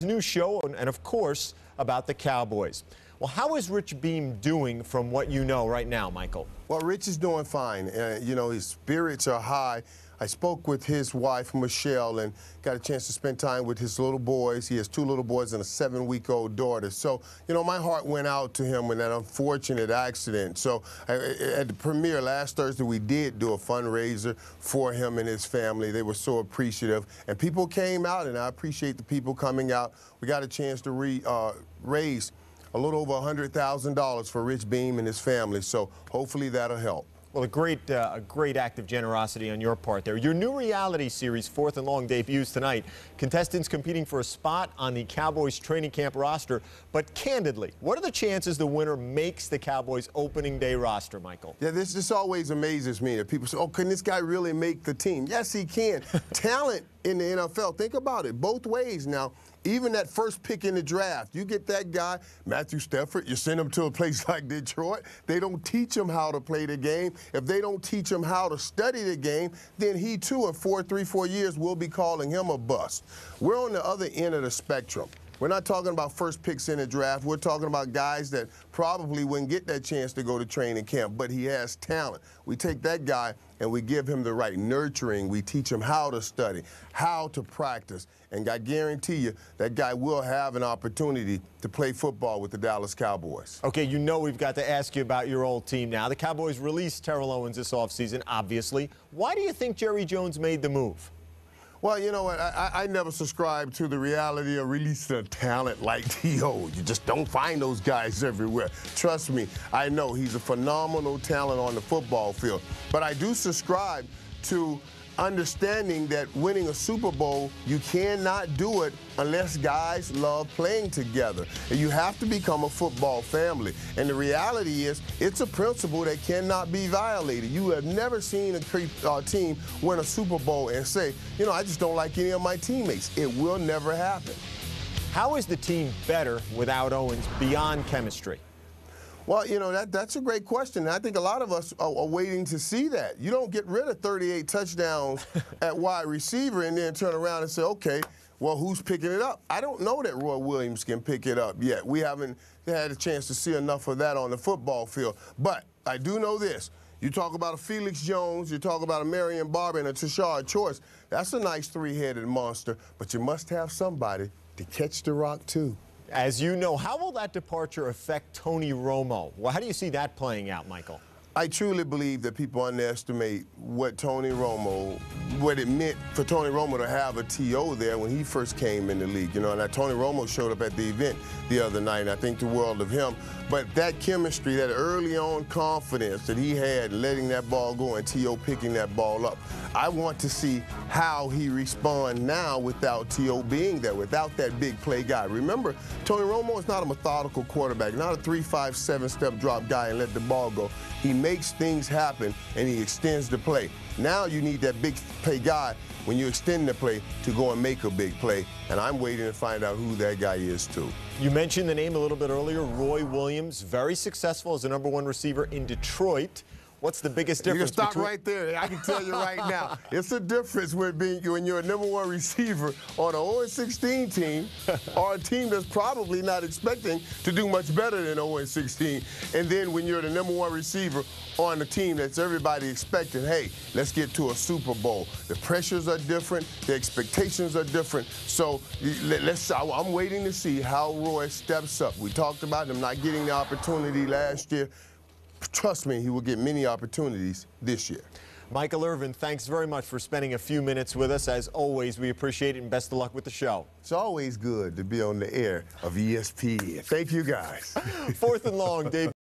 New show and of course about the Cowboys. Well, how is Rich Behm doing from what you know right now, Michael? Well, Rich is doing fine. You know, his spirits are high. I spoke with his wife, Michelle, and got a chance to spend time with his little boys. He has 2 little boys and a 7-week-old daughter. So, you know, my heart went out to him in that unfortunate accident. So at the premiere last Thursday, we did do a fundraiser for him and his family. They were so appreciative. And people came out, and I appreciate the people coming out. We got a chance to raise a little over $100,000 for Rich Behm and his family. So hopefully that'll help. Well, a great act of generosity on your part there. Your new reality series, 4th and Long, debuts tonight. Contestants competing for a spot on the Cowboys training camp roster. But candidly, what are the chances the winner makes the Cowboys opening day roster, Michael? Yeah, this always amazes me that people say, oh, can this guy really make the team? Yes, he can. Talent in the NFL, think about it, both ways now. Even that first pick in the draft, you get that guy, Matthew Stafford, you send him to a place like Detroit. They don't teach him how to play the game. If they don't teach him how to study the game, then he too in 3-4 years will be calling him a bust. We're on the other end of the spectrum. We're not talking about first picks in the draft. We're talking about guys that probably wouldn't get that chance to go to training camp, but he has talent. We take that guy and we give him the right nurturing. We teach him how to study, how to practice, and I guarantee you that guy will have an opportunity to play football with the Dallas Cowboys. Okay, you know we've got to ask you about your old team now. The Cowboys released Terrell Owens this offseason, obviously. Why do you think Jerry Jones made the move? Well, you know what, I never subscribed to the reality of releasing a talent like T.O. You just don't find those guys everywhere. Trust me, I know he's a phenomenal talent on the football field. But I do subscribe to understanding that winning a Super Bowl, you cannot do it unless guys love playing together. And you have to become a football family. And the reality is, it's a principle that cannot be violated. You have never seen a team win a Super Bowl and say, you know, I just don't like any of my teammates. It will never happen. How is the team better without Owens beyond chemistry? Well, you know, that's a great question. I think a lot of us are waiting to see that. You don't get rid of 38 touchdowns at wide receiver and then turn around and say, okay, well, who's picking it up? I don't know that Roy Williams can pick it up yet. We haven't had a chance to see enough of that on the football field. But I do know this. You talk about a Felix Jones, you talk about a Marion Barber and a Tashard Choice. That's a nice 3-headed monster, but you must have somebody to catch the rock, too. As you know, how will that departure affect Tony Romo? Well, how do you see that playing out, Michael? I truly believe that people underestimate what it meant for Tony Romo to have a T.O. there when he first came in the league. You know, and Tony Romo showed up at the event the other night, and I think the world of him. But that chemistry, that early on confidence that he had letting that ball go and T.O. picking that ball up, I want to see how he responds now without T.O. being there, without that big play guy. Remember, Tony Romo is not a methodical quarterback, not a 3, 5, 7-step drop guy and let the ball go. He makes things happen, and he extends the play. Now you need that big play guy when you extend the play to go and make a big play, and I'm waiting to find out who that guy is, too. You mentioned the name a little bit earlier, Roy Williams, very successful as the #1 receiver in Detroit. What's the biggest difference? You can stop right there. I can tell you right now. It's a difference when you're a #1 receiver on an 0-16 team or a team that's probably not expecting to do much better than 0-16. And then when you're the #1 receiver on a team that's everybody expecting, hey, let's get to a Super Bowl. The pressures are different. The expectations are different. So I'm waiting to see how Roy steps up. We talked about him not getting the opportunity last year. Trust me, he will get many opportunities this year. Michael Irvin, thanks very much for spending a few minutes with us. As always, we appreciate it, and best of luck with the show. It's always good to be on the air of ESPN. Thank you, guys. 4th and Long, Dave.